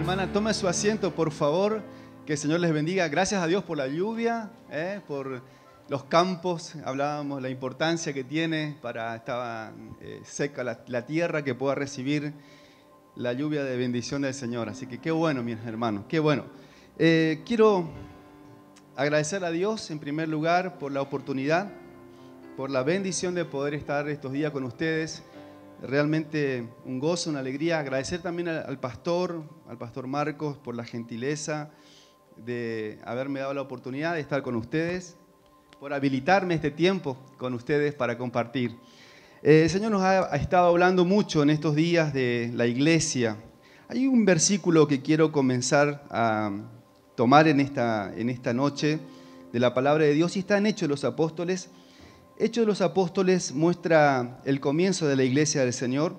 hermana, tome su asiento, por favor. Que el Señor les bendiga. Gracias a Dios por la lluvia, por los campos. Hablábamos de la importancia que tiene para estar seca la tierra, que pueda recibir la lluvia de bendición del Señor. Así que qué bueno, mis hermanos, qué bueno. Quiero agradecer a Dios, en primer lugar, por la oportunidad, por la bendición de poder estar estos días con ustedes. Realmente un gozo, una alegría. Agradecer también al pastor Marcos, por la gentileza de haberme dado la oportunidad de estar con ustedes, por habilitarme este tiempo con ustedes para compartir. El Señor nos ha estado hablando mucho en estos días de la iglesia. Hay un versículo que quiero comenzar a tomar en esta noche de la palabra de Dios y está en Hechos de los Apóstoles. Hechos de los Apóstoles muestra el comienzo de la iglesia del Señor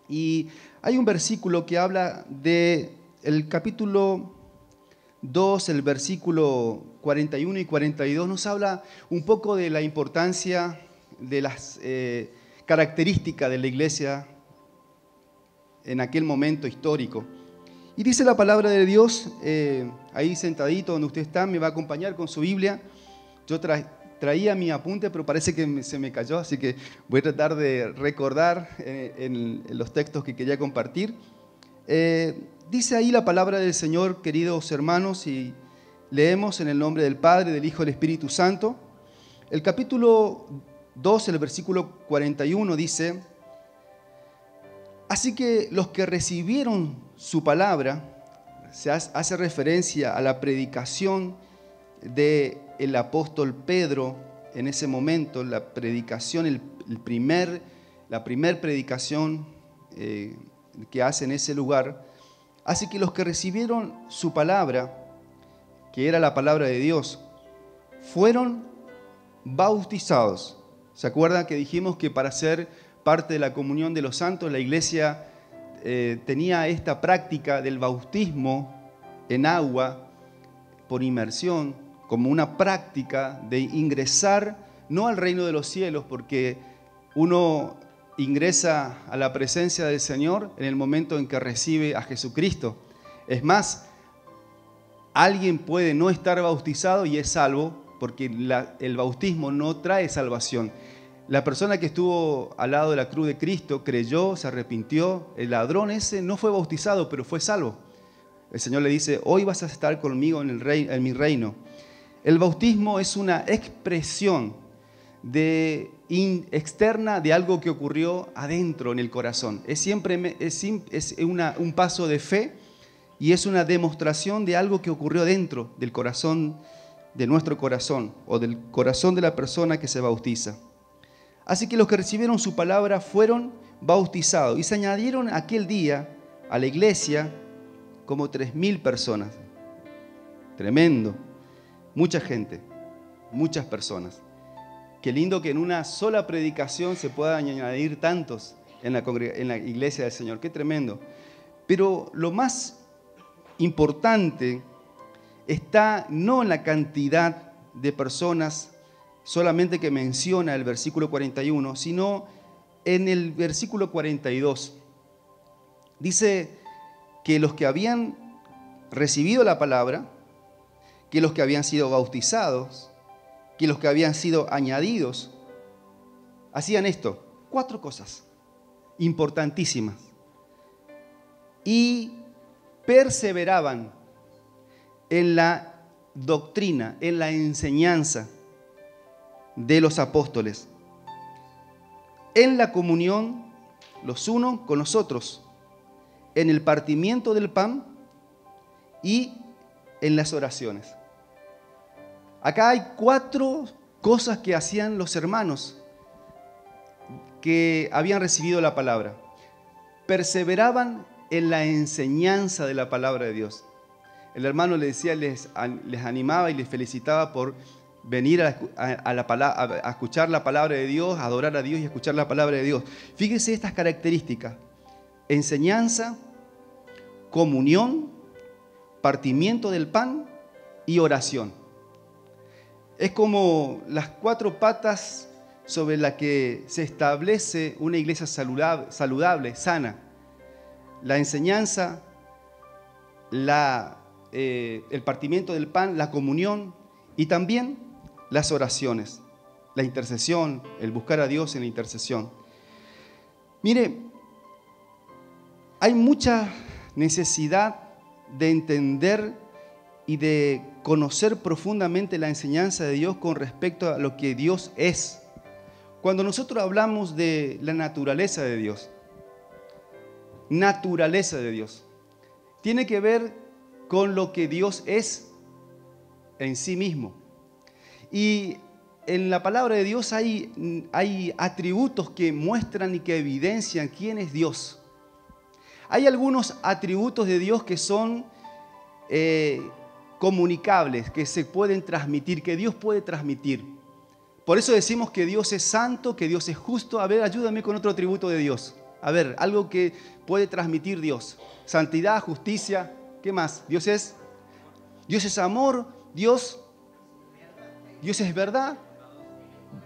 y hay un versículo que habla del capítulo 2, el versículo 41 y 42, nos habla un poco de la importancia de las características de la iglesia en aquel momento histórico. Y dice la palabra de Dios, ahí sentadito donde usted está, me va a acompañar con su Biblia. Yo traía mi apunte, pero parece que se me cayó, así que voy a tratar de recordar en los textos que quería compartir. Dice ahí la palabra del Señor, queridos hermanos, y leemos en el nombre del Padre, del Hijo y del Espíritu Santo. El capítulo 2, el versículo 41 dice: así que los que recibieron su palabra, se hace referencia a la predicación del apóstol Pedro en ese momento, la predicación, la primer predicación que hace en ese lugar. Así que los que recibieron su palabra, que era la palabra de Dios, fueron bautizados. ¿Se acuerdan que dijimos que para ser parte de la comunión de los santos, la iglesia tenía esta práctica del bautismo en agua por inmersión, como una práctica de ingresar no al reino de los cielos, porque uno ingresa a la presencia del Señor en el momento en que recibe a Jesucristo. Es más, alguien puede no estar bautizado y es salvo, porque el bautismo no trae salvación. La persona que estuvo al lado de la cruz de Cristo creyó, se arrepintió. El ladrón ese no fue bautizado, pero fue salvo. El Señor le dice: hoy vas a estar conmigo en mi reino. El bautismo es una expresión externa de algo que ocurrió adentro en el corazón. Es un paso de fe y es una demostración de algo que ocurrió dentro del corazón, de nuestro corazón o del corazón de la persona que se bautiza. Así que los que recibieron su palabra fueron bautizados y se añadieron aquel día a la iglesia como 3.000 personas. Tremendo. Mucha gente, muchas personas. Qué lindo que en una sola predicación se puedan añadir tantos en la iglesia del Señor. Qué tremendo. Pero lo más importante está no en la cantidad de personas solamente que menciona el versículo 41, sino en el versículo 42. Dice que los que habían recibido la palabra, que los que habían sido bautizados, que los que habían sido añadidos, hacían esto, 4 cosas importantísimas. Y perseveraban en la doctrina, en la enseñanza de los apóstoles, en la comunión los unos con los otros, en el partimiento del pan y en las oraciones. Acá hay 4 cosas que hacían los hermanos que habían recibido la palabra. Perseveraban en la enseñanza de la palabra de Dios. El hermano les decía, les animaba y les felicitaba por venir a escuchar la palabra de Dios, a adorar a Dios y a escuchar la palabra de Dios. Fíjese estas características: enseñanza, comunión, partimiento del pan y oración. Es como las 4 patas sobre las que se establece una iglesia saludable, sana. La enseñanza, el partimiento del pan, la comunión y también las oraciones, la intercesión, el buscar a Dios en la intercesión. Mire, hay mucha necesidad de entender y de conocer profundamente la enseñanza de Dios con respecto a lo que Dios es. Cuando nosotros hablamos de la naturaleza de Dios, tiene que ver con lo que Dios es en sí mismo. Y en la palabra de Dios hay atributos que muestran y que evidencian quién es Dios. Hay algunos atributos de Dios que son comunicables, que se pueden transmitir, que Dios puede transmitir. Por eso decimos que Dios es santo, que Dios es justo. A ver, ayúdame con otro atributo de Dios. A ver, algo que puede transmitir Dios. Santidad, justicia, ¿qué más? Dios es amor, Dios es verdad,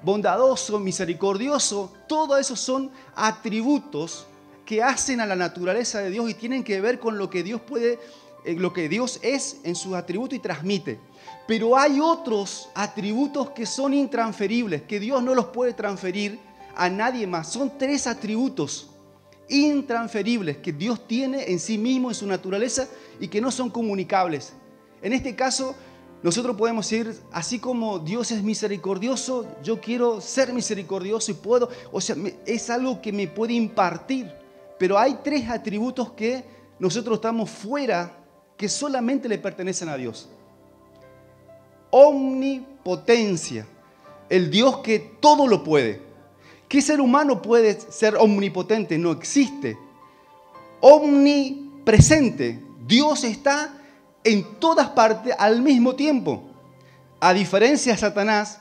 bondadoso, misericordioso. Todos esos son atributos que hacen a la naturaleza de Dios y tienen que ver con lo que Dios puede, lo que Dios es en sus atributos y transmite. Pero hay otros atributos que son intransferibles, que Dios no los puede transferir a nadie más. Son 3 atributos intransferibles que Dios tiene en sí mismo, en su naturaleza, y que no son comunicables. En este caso, nosotros podemos decir, así como Dios es misericordioso, yo quiero ser misericordioso y puedo, es algo que me puede impartir. Pero hay 3 atributos que nosotros estamos fuera, que solamente le pertenecen a Dios. Omnipotencia, el Dios que todo lo puede. ¿Qué ser humano puede ser omnipotente? No existe. Omnipresente, Dios está en todas partes al mismo tiempo. A diferencia de Satanás,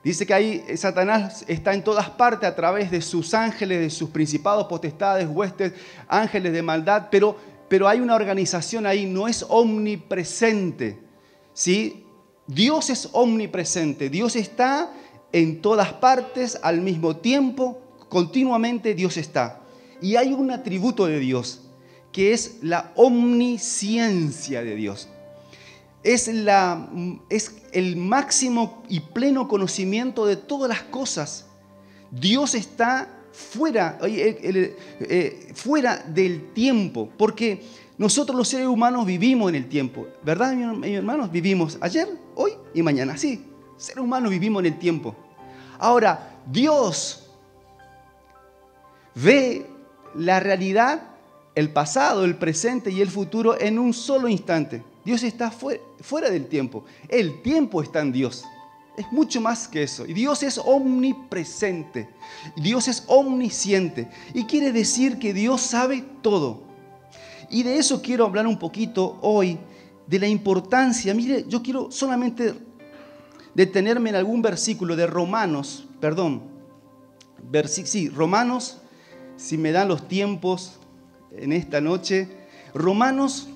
dice que Satanás está en todas partes a través de sus ángeles, de sus principados, potestades, huestes, ángeles de maldad, pero hay una organización ahí, no es omnipresente, ¿sí? Dios es omnipresente, Dios está en todas partes al mismo tiempo, continuamente Dios está. Y hay un atributo de Dios, que es la omnisciencia de Dios. Es el máximo y pleno conocimiento de todas las cosas. Dios está fuera del tiempo, porque nosotros los seres humanos vivimos en el tiempo, ¿verdad, mis hermanos? Vivimos ayer, hoy y mañana, sí, seres humanos vivimos en el tiempo. Ahora, Dios ve la realidad, el pasado, el presente y el futuro en un solo instante. Dios está fuera del tiempo. El tiempo está en Dios. Es mucho más que eso. Y Dios es omnipresente. Dios es omnisciente. Y quiere decir que Dios sabe todo. Y de eso quiero hablar un poquito hoy, de la importancia. Mire, yo quiero solamente detenerme en algún versículo de Romanos, Romanos, si me dan los tiempos en esta noche. Romanos,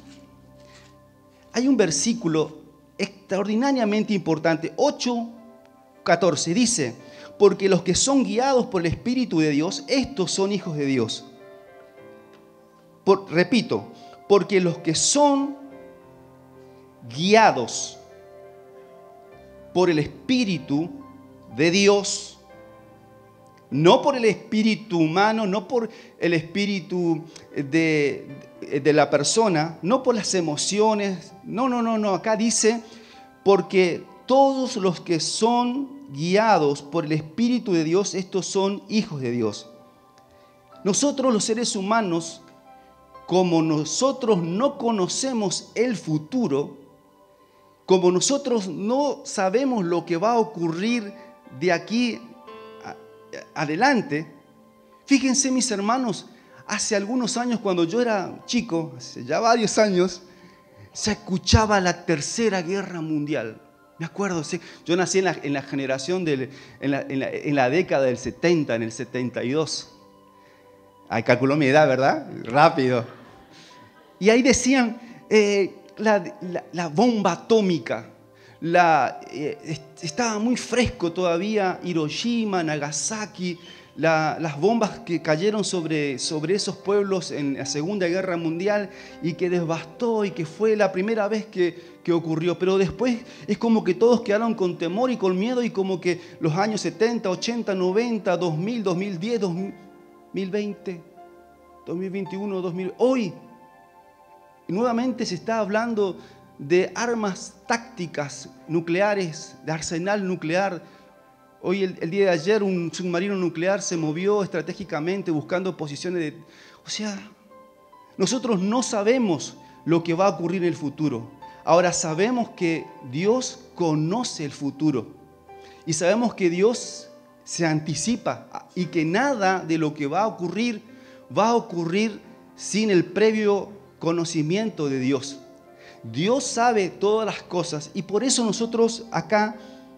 hay un versículo extraordinariamente importante, 8:14, dice: porque los que son guiados por el Espíritu de Dios, estos son hijos de Dios. Repito, porque los que son guiados por el Espíritu de Dios, no por el espíritu humano, no por el espíritu de la persona, no por las emociones, no, acá dice, porque todos los que son guiados por el Espíritu de Dios, estos son hijos de Dios. Nosotros los seres humanos, como nosotros no conocemos el futuro, como nosotros no sabemos lo que va a ocurrir de aquí adelante, fíjense, mis hermanos, hace algunos años, cuando yo era chico, hace ya varios años, se escuchaba la Tercera Guerra Mundial. Me acuerdo, sí, yo nací en la generación, en la década del 70, en el 72. Ahí calculó mi edad, ¿verdad? Rápido. Y ahí decían, la bomba atómica, estaba muy fresco todavía, Hiroshima, Nagasaki, las bombas que cayeron sobre esos pueblos en la Segunda Guerra Mundial y que devastó y que fue la primera vez que ocurrió. Pero después es como que todos quedaron con temor y con miedo y como que los años 70, 80, 90, 2000, 2010, 2020, 2021, 2000, hoy nuevamente se está hablando de armas tácticas nucleares, de arsenal nuclear. Hoy, el día de ayer, un submarino nuclear se movió estratégicamente buscando posiciones de... O sea, nosotros no sabemos lo que va a ocurrir en el futuro. Ahora sabemos que Dios conoce el futuro y sabemos que Dios se anticipa y que nada de lo que va a ocurrir sin el previo conocimiento de Dios. Dios sabe todas las cosas y por eso nosotros acá,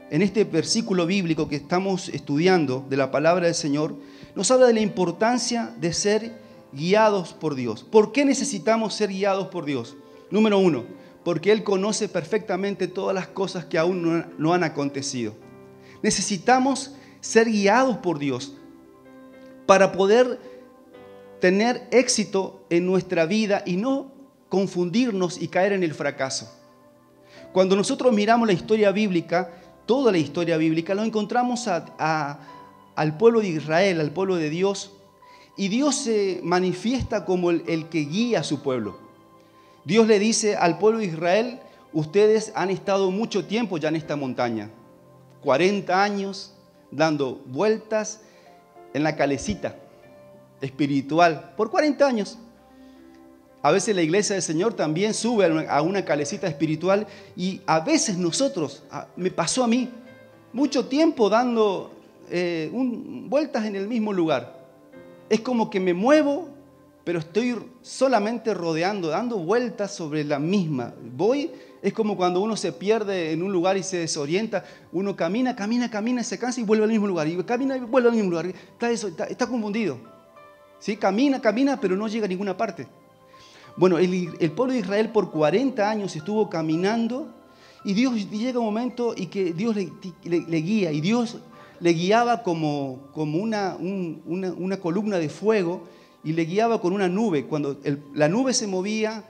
en este versículo bíblico que estamos estudiando de la palabra del Señor, nos habla de la importancia de ser guiados por Dios. ¿Por qué necesitamos ser guiados por Dios? Número 1, porque Él conoce perfectamente todas las cosas que aún no han acontecido. Necesitamos ser guiados por Dios para poder tener éxito en nuestra vida y no confundirnos y caer en el fracaso. Cuando nosotros miramos la historia bíblica, toda la historia bíblica, lo encontramos al pueblo de Israel, al pueblo de Dios, y Dios se manifiesta como el que guía a su pueblo. Dios le dice al pueblo de Israel: ustedes han estado mucho tiempo ya en esta montaña, 40 años dando vueltas en la calecita espiritual, por 40 años. A veces la iglesia del Señor también sube a una calecita espiritual y a veces nosotros, me pasó a mí, mucho tiempo dando vueltas en el mismo lugar. Es como que me muevo, pero estoy solamente rodeando, dando vueltas sobre la misma. Es como cuando uno se pierde en un lugar y se desorienta. Uno camina, se cansa y vuelve al mismo lugar. Y camina y vuelve al mismo lugar. Está confundido. ¿Sí? Camina, pero no llega a ninguna parte. Bueno, el pueblo de Israel por 40 años estuvo caminando y Dios llega un momento y que Dios le guía. Y Dios le guiaba como una columna de fuego y le guiaba con una nube. Cuando la nube se movía,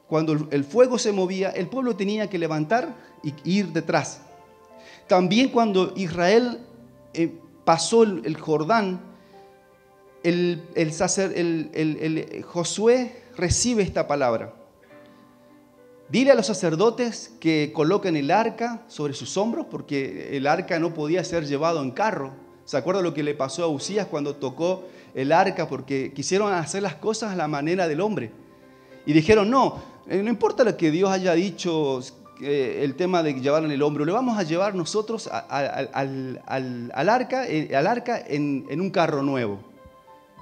cuando el fuego se movía, el pueblo tenía que levantar y ir detrás. También cuando Israel pasó el Jordán, Josué recibe esta palabra: dile a los sacerdotes que coloquen el arca sobre sus hombros, porque el arca no podía ser llevado en carro. ¿Se acuerda lo que le pasó a Usías cuando tocó el arca? Porque quisieron hacer las cosas a la manera del hombre. Y dijeron: no importa lo que Dios haya dicho, el tema de llevarlo en el hombro, le vamos a llevar nosotros al arca en un carro nuevo.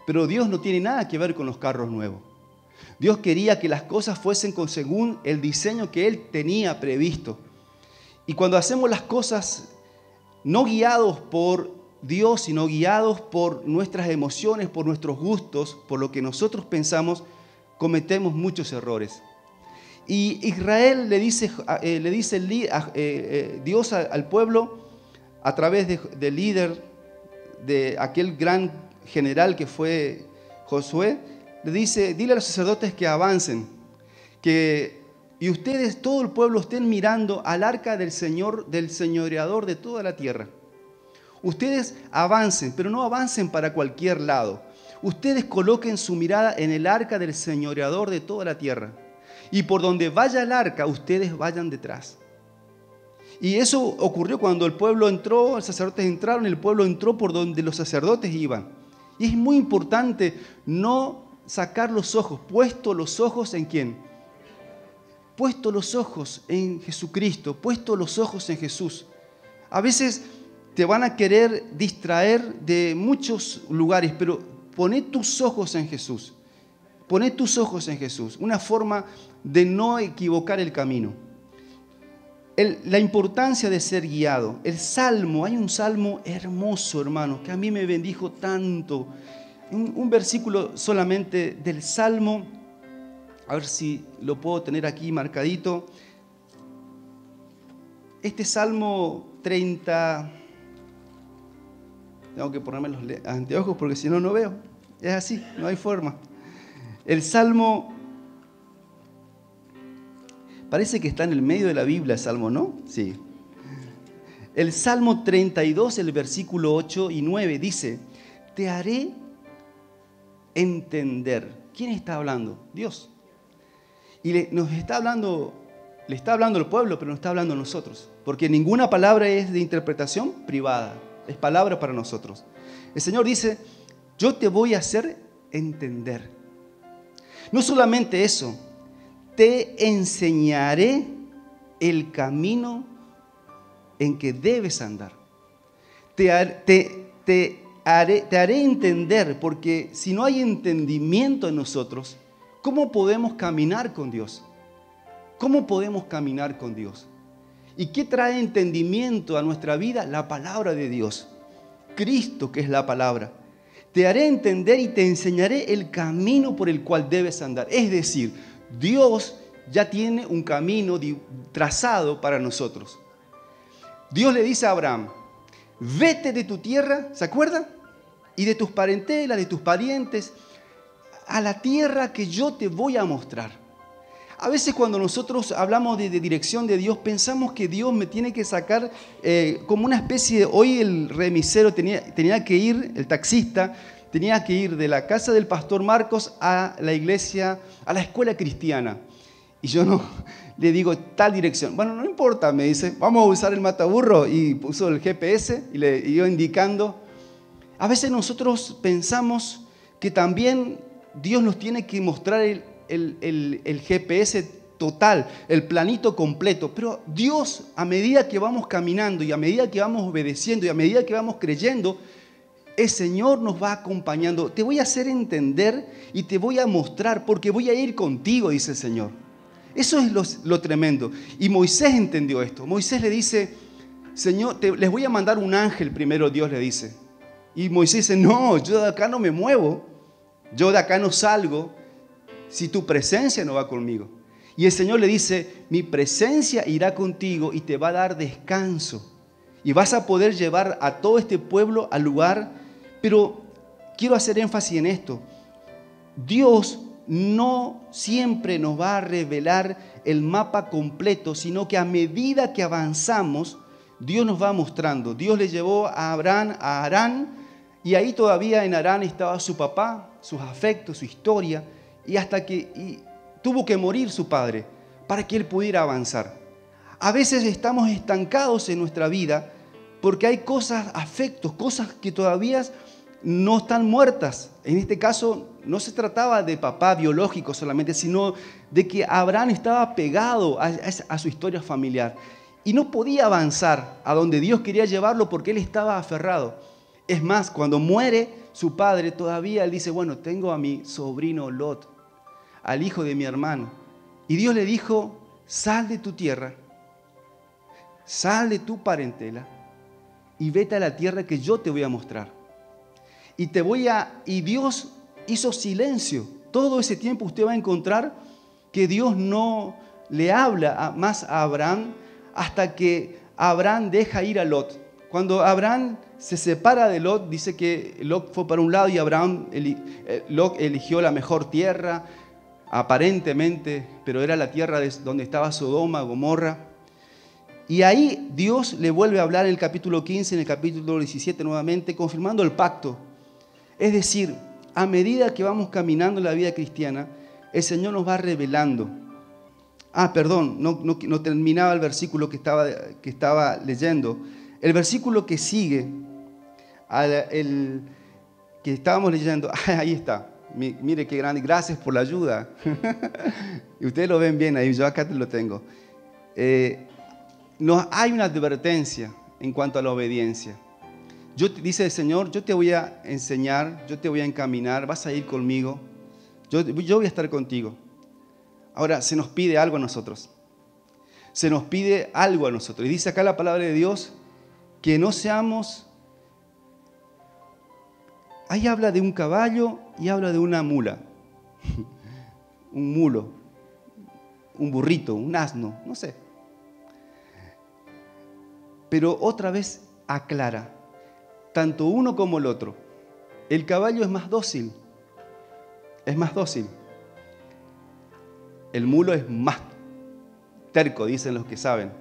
Pero Dios no tiene nada que ver con los carros nuevos. Dios quería que las cosas fuesen según el diseño que Él tenía previsto. Y cuando hacemos las cosas no guiados por Dios, sino guiados por nuestras emociones, por nuestros gustos, por lo que nosotros pensamos, cometemos muchos errores. Y Israel le dice Dios al pueblo a través del líder, de aquel gran general que fue Josué, le dice: dile a los sacerdotes que avancen, y ustedes, todo el pueblo, estén mirando al arca del Señor, del señoreador de toda la tierra. Ustedes avancen, pero no avancen para cualquier lado. Ustedes coloquen su mirada en el arca del señoreador de toda la tierra. Y por donde vaya el arca, ustedes vayan detrás. Y eso ocurrió cuando el pueblo entró, los sacerdotes entraron, el pueblo entró por donde los sacerdotes iban. Y es muy importante no sacar los ojos, puesto los ojos ¿en quién? Puesto los ojos en Jesucristo, puesto los ojos en Jesús. A veces te van a querer distraer de muchos lugares, pero poné tus ojos en Jesús. Poné tus ojos en Jesús. Una forma de no equivocar el camino. La importancia de ser guiado. El salmo, hay un salmo hermoso, hermano, que a mí me bendijo tanto. Un versículo solamente del salmo, a ver si lo puedo tener aquí marcadito. Este salmo 30, Tengo que ponerme los anteojos porque si no, no veo. Es así, no hay forma. El Salmo, parece que está en el medio de la Biblia el Salmo, ¿no? Sí. El Salmo 32, el versículo 8 y 9 dice, te haré entender. ¿Quién está hablando? Dios. Y le está hablando al pueblo, pero nos está hablando a nosotros. Porque ninguna palabra es de interpretación privada, es palabra para nosotros. El Señor dice, yo te voy a hacer entender. No solamente eso, te enseñaré el camino en que debes andar. Te haré entender, porque si no hay entendimiento en nosotros, ¿cómo podemos caminar con Dios? ¿Cómo podemos caminar con Dios? ¿Y qué trae entendimiento a nuestra vida? La palabra de Dios. Cristo, que es la palabra. Te haré entender y te enseñaré el camino por el cual debes andar. Es decir, Dios ya tiene un camino trazado para nosotros. Dios le dice a Abraham, vete de tu tierra, ¿se acuerdan? Y de tus parentelas, de tus parientes, a la tierra que yo te voy a mostrar. A veces cuando nosotros hablamos de dirección de Dios, pensamos que Dios me tiene que sacar como una especie de... Hoy el remisero tenía que ir, el taxista, tenía que ir de la casa del pastor Marcos a la iglesia, a la escuela cristiana. Y yo no le digo tal dirección. Bueno, no importa, me dice, vamos a usar el mataburro. Y puso el GPS y le iba indicando. A veces nosotros pensamos que también Dios nos tiene que mostrar el GPS total, el planito completo. Pero Dios, a medida que vamos caminando y a medida que vamos obedeciendo y a medida que vamos creyendo, el Señor nos va acompañando. Te voy a hacer entender y te voy a mostrar porque voy a ir contigo, dice el Señor. Eso es lo tremendo. Y Moisés entendió esto. Moisés le dice, Señor, les voy a mandar un ángel primero, Dios le dice. Y Moisés dice, no, yo de acá no me muevo. Yo de acá no salgo si tu presencia no va conmigo. Y el Señor le dice, mi presencia irá contigo y te va a dar descanso. Y vas a poder llevar a todo este pueblo al lugar. Pero quiero hacer énfasis en esto. Dios no siempre nos va a revelar el mapa completo, sino que a medida que avanzamos, Dios nos va mostrando. Dios le llevó a Abraham a Harán, y ahí todavía en Harán estaba su papá, sus afectos, su historia, y hasta que tuvo que morir su padre para que él pudiera avanzar. A veces estamos estancados en nuestra vida porque hay cosas, afectos, cosas que todavía no están muertas. En este caso no se trataba de papá biológico solamente, sino de que Abraham estaba pegado a su historia familiar y no podía avanzar a donde Dios quería llevarlo porque él estaba aferrado. Es más, cuando muere su padre, todavía él dice, bueno, tengo a mi sobrino Lot, al hijo de mi hermano. Y Dios le dijo, sal de tu tierra, sal de tu parentela y vete a la tierra que yo te voy a mostrar. Y Dios hizo silencio. Todo ese tiempo usted va a encontrar que Dios no le habla más a Abraham hasta que Abraham deja ir a Lot. Cuando Abraham se separa de Lot, dice que Lot fue para un lado y Lot eligió la mejor tierra, aparentemente, pero era la tierra donde estaba Sodoma, Gomorra. Y ahí Dios le vuelve a hablar en el capítulo 15, en el capítulo 17 nuevamente, confirmando el pacto. Es decir, a medida que vamos caminando en la vida cristiana, el Señor nos va revelando. No terminaba el versículo que estaba leyendo. El versículo que sigue, el que estábamos leyendo, ahí está. Mire qué grande, gracias por la ayuda. Y ustedes lo ven bien ahí, yo acá lo tengo. Hay una advertencia en cuanto a la obediencia. Dice el Señor, yo te voy a enseñar, yo te voy a encaminar, vas a ir conmigo, yo voy a estar contigo. Ahora, se nos pide algo a nosotros. Se nos pide algo a nosotros. Y dice acá la palabra de Dios que no seamos... Ahí habla de un caballo y habla de una mula. Un mulo, un burrito, un asno, no sé. Pero otra vez aclara. tanto uno como el otro. El caballo es más dócil. Es más dócil. El mulo es más terco, dicen los que saben.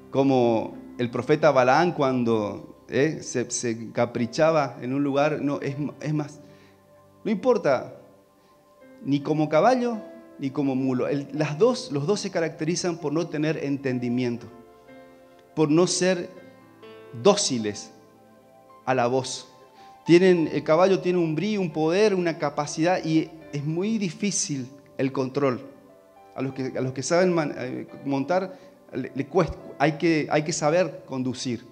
Como el profeta Balaán cuando se encaprichaba en un lugar, no, es más. No importa, ni como caballo ni como mulo. Los dos se caracterizan por no tener entendimiento, por no ser dóciles a la voz. El caballo tiene un brío, un poder, una capacidad y es muy difícil el control. A los que saben montar le cuesta, hay que saber conducir.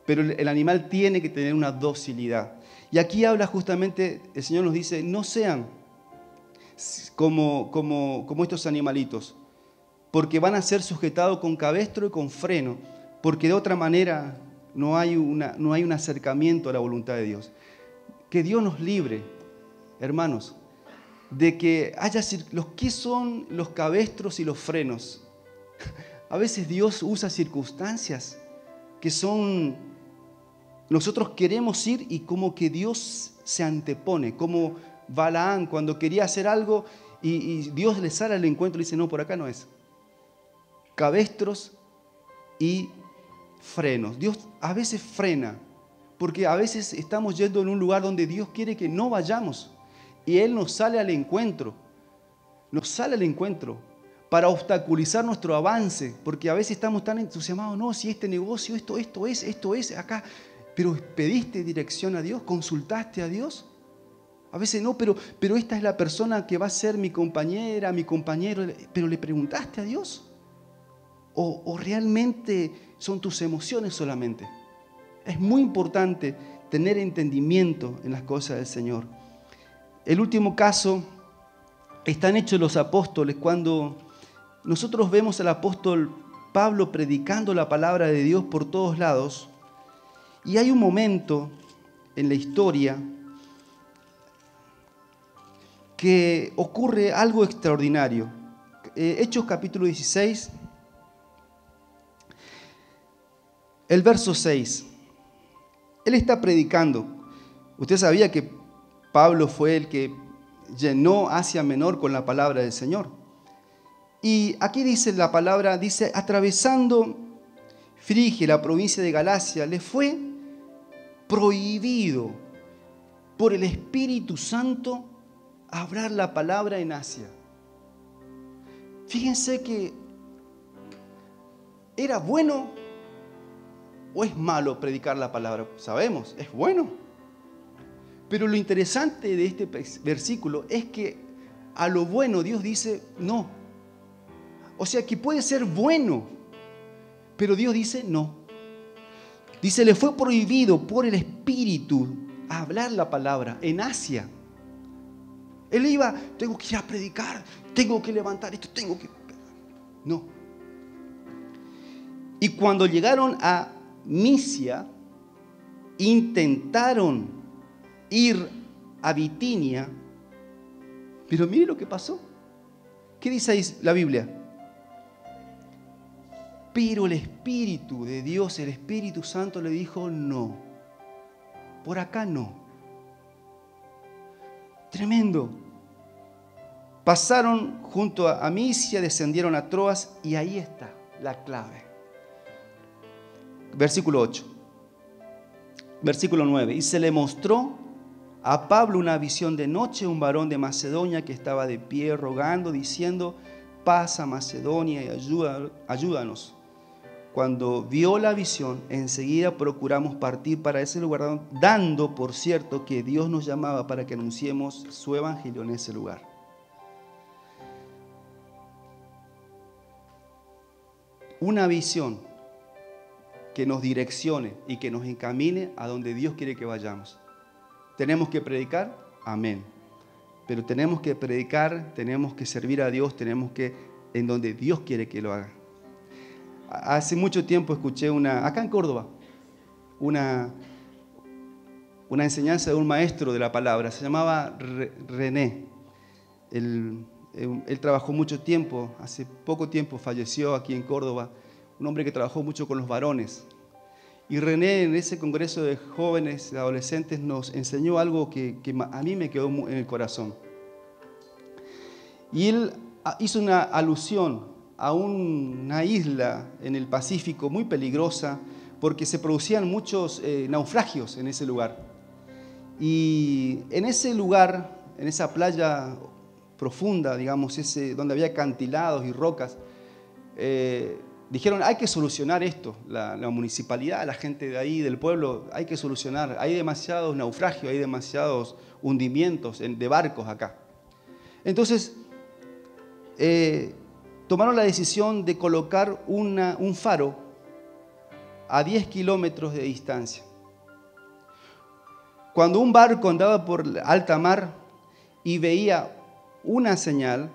Pero el animal tiene que tener una docilidad. Y aquí habla justamente, el Señor nos dice, no sean como estos animalitos, porque van a ser sujetados con cabestro y con freno, porque de otra manera no hay un acercamiento a la voluntad de Dios. Que Dios nos libre, hermanos, de que haya... ¿Qué son los cabestros y los frenos? A veces Dios usa circunstancias que son... Nosotros queremos ir y como que Dios se antepone, como Balaán cuando quería hacer algo y Dios le sale al encuentro y dice, no, por acá no es. Cabestros y frenos. Dios a veces frena, porque a veces estamos yendo en un lugar donde Dios quiere que no vayamos y Él nos sale al encuentro para obstaculizar nuestro avance, porque a veces estamos tan entusiasmados, no, si este negocio, esto es acá, pero ¿pediste dirección a Dios? ¿Consultaste a Dios? A veces no, pero esta es la persona que va a ser mi compañera, mi compañero, pero ¿le preguntaste a Dios? ¿O realmente son tus emociones solamente? Es muy importante tener entendimiento en las cosas del Señor. El último caso está en Hechos de los Apóstoles, cuando nosotros vemos al apóstol Pablo predicando la palabra de Dios por todos lados, y hay un momento en la historia que ocurre algo extraordinario. Hechos capítulo 16, el verso 6. Él está predicando. Usted sabía que Pablo fue el que llenó Asia Menor con la palabra del Señor. Y aquí dice la palabra, dice, atravesando Frigia, la provincia de Galacia, le fue prohibido por el Espíritu Santo hablar la palabra en Asia. Fíjense que ¿era bueno o es malo predicar la palabra? Sabemos, es bueno. Pero lo interesante de este versículo es que a lo bueno Dios dice no. O sea que puede ser bueno, pero Dios dice no. Dice, le fue prohibido por el Espíritu hablar la palabra en Asia. Él iba, tengo que ir a predicar, tengo que levantar esto, No. Y cuando llegaron a Misia, intentaron ir a Bitinia, pero mire lo que pasó. ¿Qué dice ahí la Biblia? Pero el Espíritu de Dios, el Espíritu Santo le dijo no. Por acá no. Tremendo. Pasaron junto a Misia, descendieron a Troas y ahí está la clave. Versículo 8. Versículo 9. Y se le mostró a Pablo una visión de noche, un varón de Macedonia que estaba de pie rogando, diciendo, pasa Macedonia y ayúdanos. Cuando vio la visión, enseguida procuramos partir para ese lugar, dando por cierto que Dios nos llamaba para que anunciemos su evangelio en ese lugar. Una visión que nos direccione y que nos encamine a donde Dios quiere que vayamos. ¿Tenemos que predicar? Amén. Pero tenemos que predicar, tenemos que servir a Dios, tenemos que, en donde Dios quiere que lo haga. Hace mucho tiempo escuché acá en Córdoba, una enseñanza de un maestro de la palabra, se llamaba René. Él trabajó mucho tiempo, hace poco tiempo falleció aquí en Córdoba, un hombre que trabajó mucho con los varones. Y René en ese congreso de jóvenes, de adolescentes, nos enseñó algo que a mí me quedó en el corazón. Y él hizo una alusión a una isla en el Pacífico muy peligrosa porque se producían muchos naufragios en ese lugar. Y en ese lugar, en esa playa profunda, digamos, donde había acantilados y rocas, dijeron, hay que solucionar esto. La municipalidad, la gente de ahí, del pueblo, hay que solucionar. Hay demasiados naufragios, hay demasiados hundimientos de barcos acá. Entonces, tomaron la decisión de colocar un faro a 10 kilómetros de distancia. Cuando un barco andaba por alta mar y veía una señal,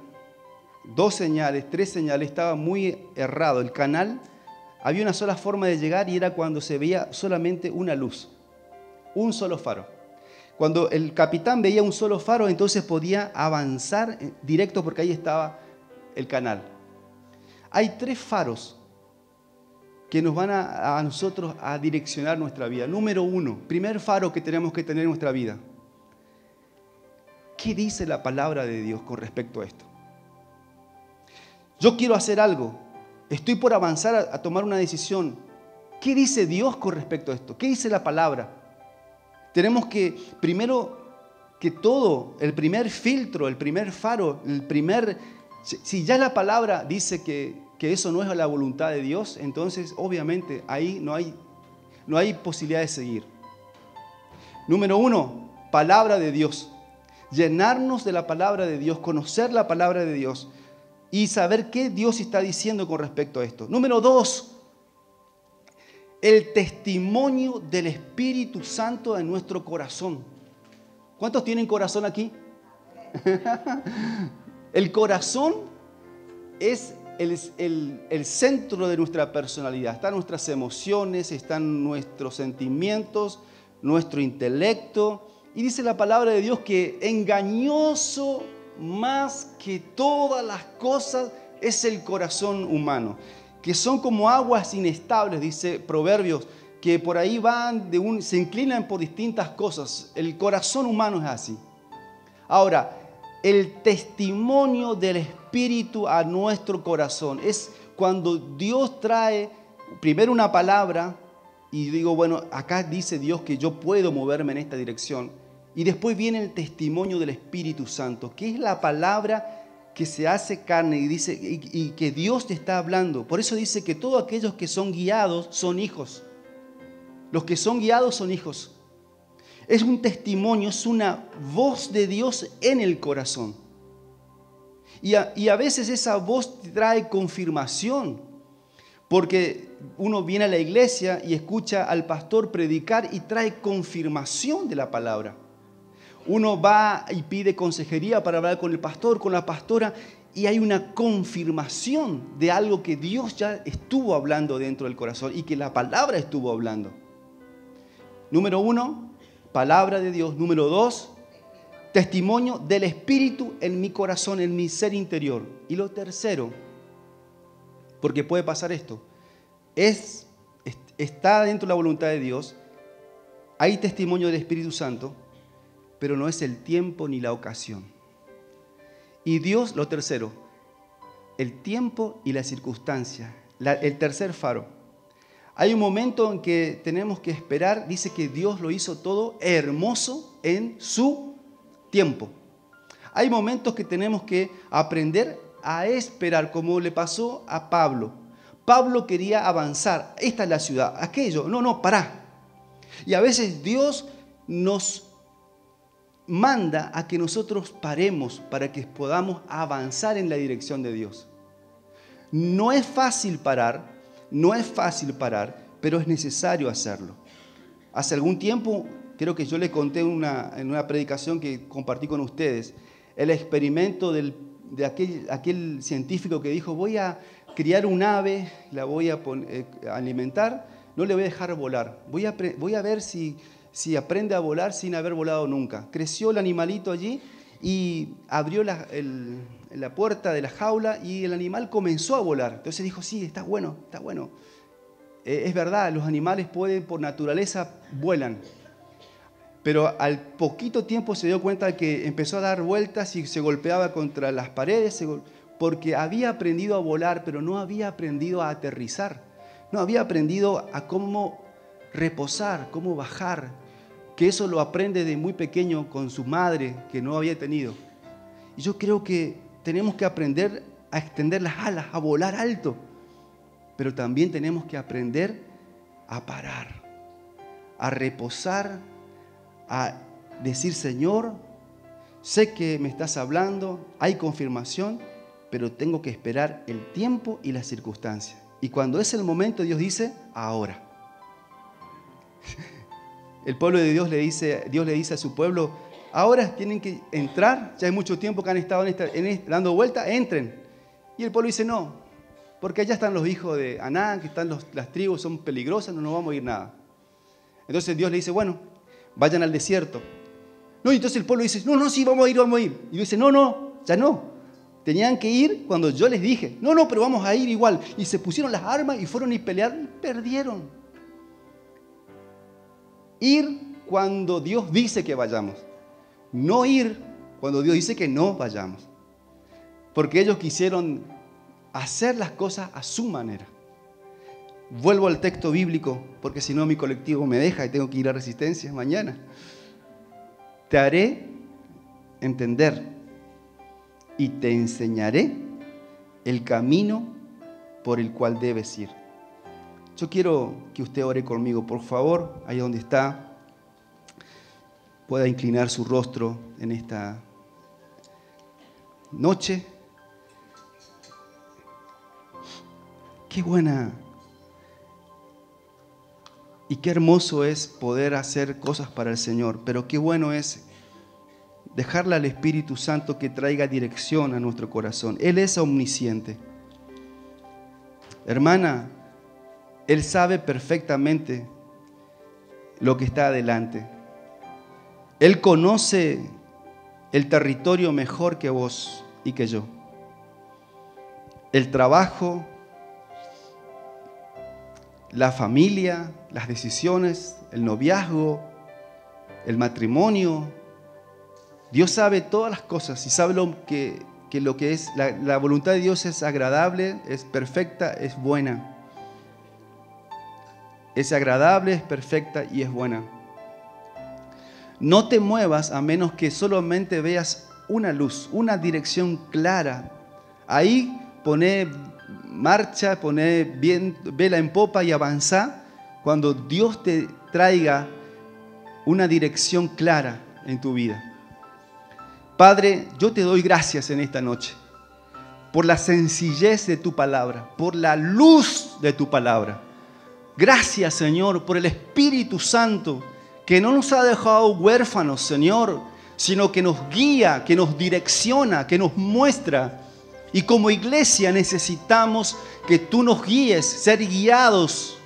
2 señales, 3 señales, estaba muy errado. El canal, había una sola forma de llegar y era cuando se veía solamente una luz, un solo faro. Cuando el capitán veía un solo faro, entonces podía avanzar directo porque ahí estaba el canal. Hay 3 faros que nos van a nosotros a direccionar nuestra vida. Número 1, primer faro que tenemos que tener en nuestra vida. ¿Qué dice la palabra de Dios con respecto a esto? Yo quiero hacer algo, estoy por avanzar a tomar una decisión. ¿Qué dice Dios con respecto a esto? ¿Qué dice la palabra? Tenemos que, primero que todo, el primer filtro, el primer faro, si ya la palabra dice que eso no es la voluntad de Dios, entonces obviamente ahí no hay posibilidad de seguir. Número 1, palabra de Dios. Llenarnos de la palabra de Dios, conocer la palabra de Dios y saber qué Dios está diciendo con respecto a esto. Número 2, el testimonio del Espíritu Santo en nuestro corazón. ¿Cuántos tienen corazón aquí? El corazón es el centro de nuestra personalidad. Están nuestras emociones, están nuestros sentimientos, nuestro intelecto. Y dice la palabra de Dios que engañoso más que todas las cosas es el corazón humano, que son como aguas inestables, dice Proverbios, que por ahí van, se inclinan por distintas cosas. El corazón humano es así. Ahora, el testimonio del Espíritu a nuestro corazón es cuando Dios trae primero una palabra y digo, bueno, acá dice Dios que yo puedo moverme en esta dirección. Y después viene el testimonio del Espíritu Santo, que es la palabra que se hace carne y dice y que Dios te está hablando. Por eso dice que todos aquellos que son guiados son hijos. Los que son guiados son hijos. Es un testimonio, es una voz de Dios en el corazón. Y a veces esa voz trae confirmación, porque uno viene a la iglesia y escucha al pastor predicar y trae confirmación de la palabra. Uno va y pide consejería para hablar con el pastor, con la pastora, y hay una confirmación de algo que Dios ya estuvo hablando dentro del corazón y que la palabra estuvo hablando. Número 1, palabra de Dios. Número 2, testimonio del Espíritu en mi corazón, en mi ser interior. Y lo tercero, porque puede pasar esto, está dentro de la voluntad de Dios, hay testimonio del Espíritu Santo, pero no es el tiempo ni la ocasión. Y Dios, lo tercero, el tiempo y la circunstancia, el tercer faro. Hay un momento en que tenemos que esperar, dice que Dios lo hizo todo hermoso en su tiempo. Hay momentos que tenemos que aprender a esperar, como le pasó a Pablo. Pablo quería avanzar, esta es la ciudad, aquello, no, pará. Y a veces Dios nos manda a que nosotros paremos para que podamos avanzar en la dirección de Dios. No es fácil parar, pero es necesario hacerlo. Hace algún tiempo, creo que yo le conté en una predicación que compartí con ustedes, el experimento de aquel científico que dijo, voy a criar un ave, la voy a alimentar, no le voy a dejar volar, voy a ver si aprende a volar sin haber volado nunca. Creció el animalito allí y abrió la puerta de la jaula y el animal comenzó a volar. Entonces dijo, sí, está bueno. es verdad, los animales pueden, por naturaleza, vuelan. Pero al poquito tiempo se dio cuenta que empezó a dar vueltas y se golpeaba contra las paredes, porque había aprendido a volar, pero no había aprendido a aterrizar. No había aprendido a cómo reposar, cómo bajar, que eso lo aprende de muy pequeño con su madre, que no había tenido. Y yo creo que tenemos que aprender a extender las alas, a volar alto, pero también tenemos que aprender a parar, a reposar, a decir: Señor, sé que me estás hablando, hay confirmación, pero tengo que esperar el tiempo y las circunstancias. Y cuando es el momento, Dios dice: ahora. El pueblo de Dios le dice a su pueblo: ahora tienen que entrar, ya hay mucho tiempo que han estado dando vuelta, entren. Y el pueblo dice: no, porque allá están los hijos de Aná, que están las tribus, son peligrosas, no nos vamos a ir nada. Entonces Dios le dice: bueno, vayan al desierto. No, y entonces el pueblo dice: no, sí, vamos a ir. Y dice: no, ya no. Tenían que ir cuando yo les dije. No, pero vamos a ir igual. Y se pusieron las armas y fueron y pelearon y perdieron. Ir cuando Dios dice que vayamos. No ir cuando Dios dice que no vayamos. Porque ellos quisieron hacer las cosas a su manera. Vuelvo al texto bíblico, porque si no mi colectivo me deja y tengo que ir a Resistencia mañana. Te haré entender y te enseñaré el camino por el cual debes ir. Yo quiero que usted ore conmigo, por favor, ahí donde está, pueda inclinar su rostro en esta noche. Qué buena y qué hermoso es poder hacer cosas para el Señor, pero qué bueno es dejarle al Espíritu Santo que traiga dirección a nuestro corazón. Él es omnisciente. Hermana, Él sabe perfectamente lo que está adelante. Él conoce el territorio mejor que vos y que yo. El trabajo, la familia, las decisiones, el noviazgo, el matrimonio. Dios sabe todas las cosas y sabe que lo que es la voluntad de Dios es agradable, es perfecta, es buena. Es agradable, es perfecta y es buena. No te muevas a menos que solamente veas una luz, una dirección clara. Ahí poné marcha, poné vela en popa y avanzá cuando Dios te traiga una dirección clara en tu vida. Padre, yo te doy gracias en esta noche por la sencillez de tu palabra, por la luz de tu palabra. Gracias, Señor, por el Espíritu Santo que no nos ha dejado huérfanos, Señor, sino que nos guía, que nos direcciona, que nos muestra. Y como iglesia necesitamos que tú nos guíes, ser guiados,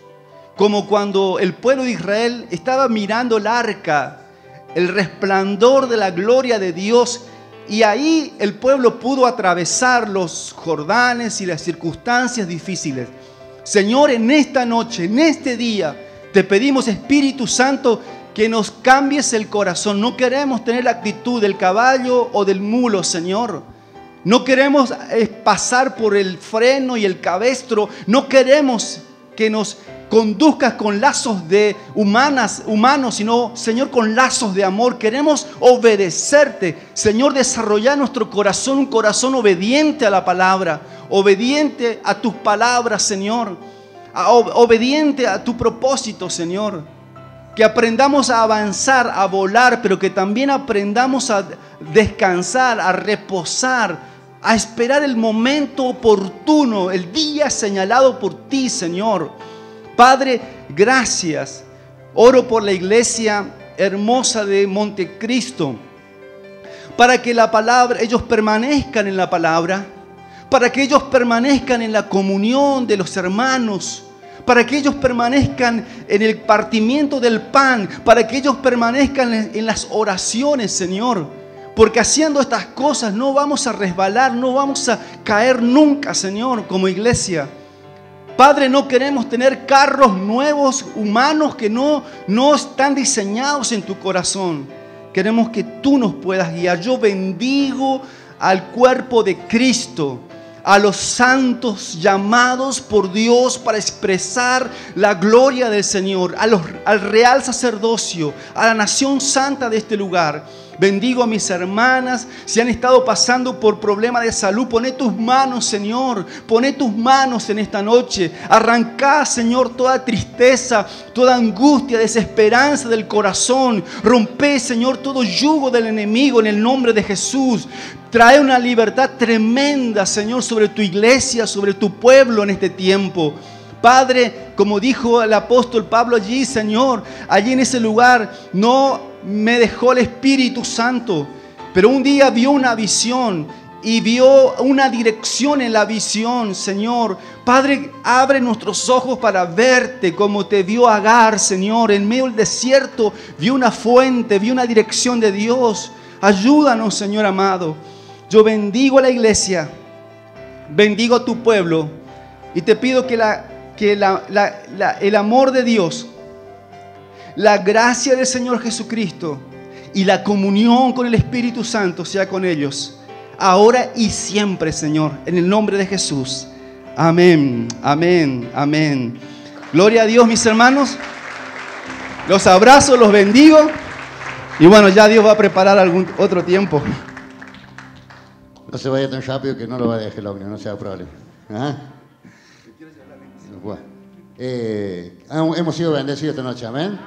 como cuando el pueblo de Israel estaba mirando el arca, el resplandor de la gloria de Dios, y ahí el pueblo pudo atravesar los Jordanes y las circunstancias difíciles. Señor, en esta noche, en este día, te pedimos, Espíritu Santo, que nos cambies el corazón. No queremos tener la actitud del caballo o del mulo, Señor. No queremos pasar por el freno y el cabestro. No queremos que nos conduzcas con lazos de humanos, sino, Señor, con lazos de amor. Queremos obedecerte. Señor, desarrollar nuestro corazón, un corazón obediente a la palabra, obediente a tus palabras, Señor, obediente a tu propósito, Señor. Que aprendamos a avanzar, a volar, pero que también aprendamos a descansar, a reposar, a esperar el momento oportuno, el día señalado por ti, Señor. Padre, gracias. Oro por la iglesia hermosa de Montecristo, para que la palabra, ellos permanezcan en la palabra, para que ellos permanezcan en la comunión de los hermanos, para que ellos permanezcan en el partimiento del pan, para que ellos permanezcan en las oraciones, Señor. Porque haciendo estas cosas no vamos a resbalar, no vamos a caer nunca, Señor, como iglesia. Padre, no queremos tener carros nuevos, humanos, que no están diseñados en tu corazón. Queremos que tú nos puedas guiar. Yo bendigo al cuerpo de Cristo, a los santos llamados por Dios para expresar la gloria del Señor, al real sacerdocio, a la nación santa de este lugar. Bendigo a mis hermanas, si han estado pasando por problemas de salud, poné tus manos, Señor, poné tus manos en esta noche. Arrancá, Señor, toda tristeza, toda angustia, desesperanza del corazón. Rompé, Señor, todo yugo del enemigo en el nombre de Jesús. Trae una libertad tremenda, Señor, sobre tu iglesia, sobre tu pueblo en este tiempo. Padre, como dijo el apóstol Pablo allí, Señor, allí en ese lugar no me dejó el Espíritu Santo, pero un día vio una visión y vio una dirección en la visión, Señor. Padre, abre nuestros ojos para verte como te vio Agar, Señor. En medio del desierto vio una fuente, vio una dirección de Dios. Ayúdanos, Señor amado. Yo bendigo a la iglesia, bendigo a tu pueblo y te pido que el amor de Dios, la gracia del Señor Jesucristo y la comunión con el Espíritu Santo sea con ellos, ahora y siempre, Señor, en el nombre de Jesús. Amén, amén, amén. Gloria a Dios, mis hermanos. Los abrazo, los bendigo. Y bueno, ya Dios va a preparar algún otro tiempo. No se vaya tan rápido que no lo va a dejar el ovni, no sea problema. ¿Ah? Bueno, hemos sido bendecidos esta noche, amén.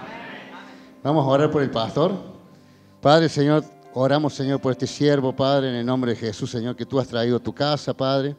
Vamos a orar por el pastor. Padre, Señor, oramos, Señor, por este siervo, Padre, en el nombre de Jesús, Señor, que tú has traído a tu casa, Padre.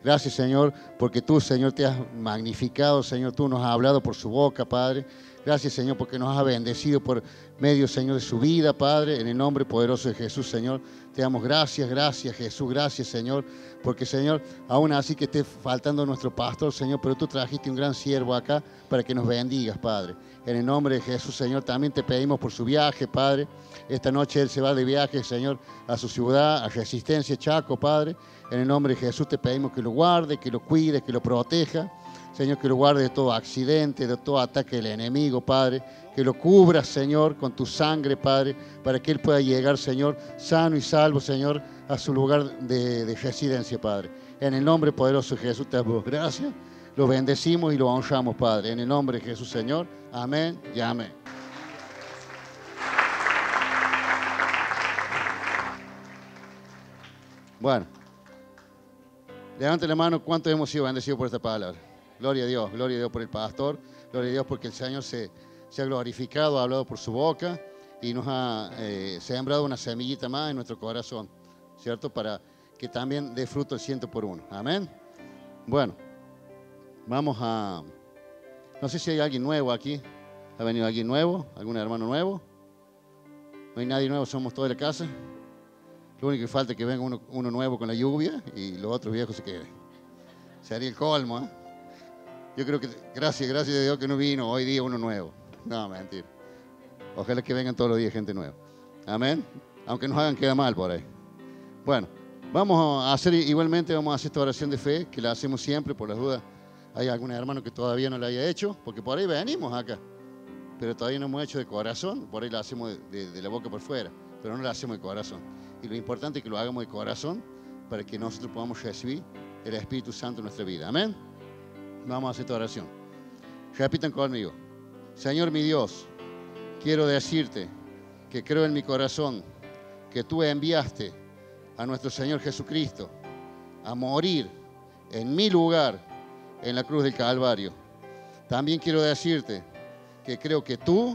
Gracias, Señor, porque tú, Señor, te has magnificado, Señor, tú nos has hablado por su boca, Padre. Gracias, Señor, porque nos has bendecido por medio, Señor, de su vida, Padre, en el nombre poderoso de Jesús, Señor. Te damos gracias, gracias, Jesús, gracias, Señor, porque, Señor, aún así que esté faltando nuestro pastor, Señor, pero tú trajiste un gran siervo acá para que nos bendigas, Padre. En el nombre de Jesús, Señor, también te pedimos por su viaje, Padre. Esta noche él se va de viaje, Señor, a su ciudad, a Resistencia, Chaco, Padre. En el nombre de Jesús te pedimos que lo guarde, que lo cuide, que lo proteja. Señor, que lo guarde de todo accidente, de todo ataque del enemigo, Padre. Que lo cubras, Señor, con tu sangre, Padre, para que él pueda llegar, Señor, sano y salvo, Señor, a su lugar de residencia, Padre. En el nombre poderoso de Jesús te damos gracias. Lo bendecimos y lo honramos, Padre. En el nombre de Jesús, Señor. Amén y amén. Bueno. Levante la mano, ¿cuántos hemos sido bendecidos por esta palabra? Gloria a Dios por el pastor, gloria a Dios porque el Señor se ha glorificado, ha hablado por su boca y nos ha sembrado una semillita más en nuestro corazón, ¿cierto? Para que también dé fruto el 100 por uno. Amén. Bueno, vamos a... No sé si hay alguien nuevo aquí. ¿Ha venido alguien nuevo? ¿Algún hermano nuevo? ¿No hay nadie nuevo? ¿Somos toda la casa? Lo único que falta es que venga uno nuevo con la lluvia y los otros viejos se queden. Sería el colmo, ¿eh? Yo creo que gracias a Dios que no vino hoy día uno nuevo. No, mentira. Ojalá que vengan todos los días gente nueva. Amén. Aunque nos hagan quedar mal por ahí. Bueno, vamos a hacer igualmente, vamos a hacer esta oración de fe, que la hacemos siempre por las dudas. Hay algún hermano que todavía no la haya hecho, porque por ahí venimos acá. Pero todavía no hemos hecho de corazón, por ahí la hacemos de la boca por fuera, pero no la hacemos de corazón. Y lo importante es que lo hagamos de corazón para que nosotros podamos recibir el Espíritu Santo en nuestra vida. Amén. Vamos a hacer esta oración. Repitan conmigo. Señor mi Dios, quiero decirte que creo en mi corazón que tú enviaste a nuestro Señor Jesucristo a morir en mi lugar en la cruz del Calvario. También quiero decirte que creo que tú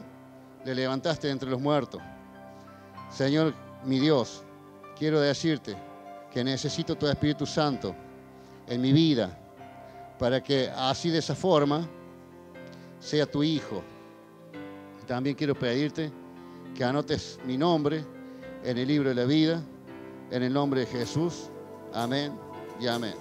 le levantaste de entre los muertos. Señor mi Dios, quiero decirte que necesito tu Espíritu Santo en mi vida para que así de esa forma sea tu hijo. También quiero pedirte que anotes mi nombre en el libro de la vida, en el nombre de Jesús. Amén y amén.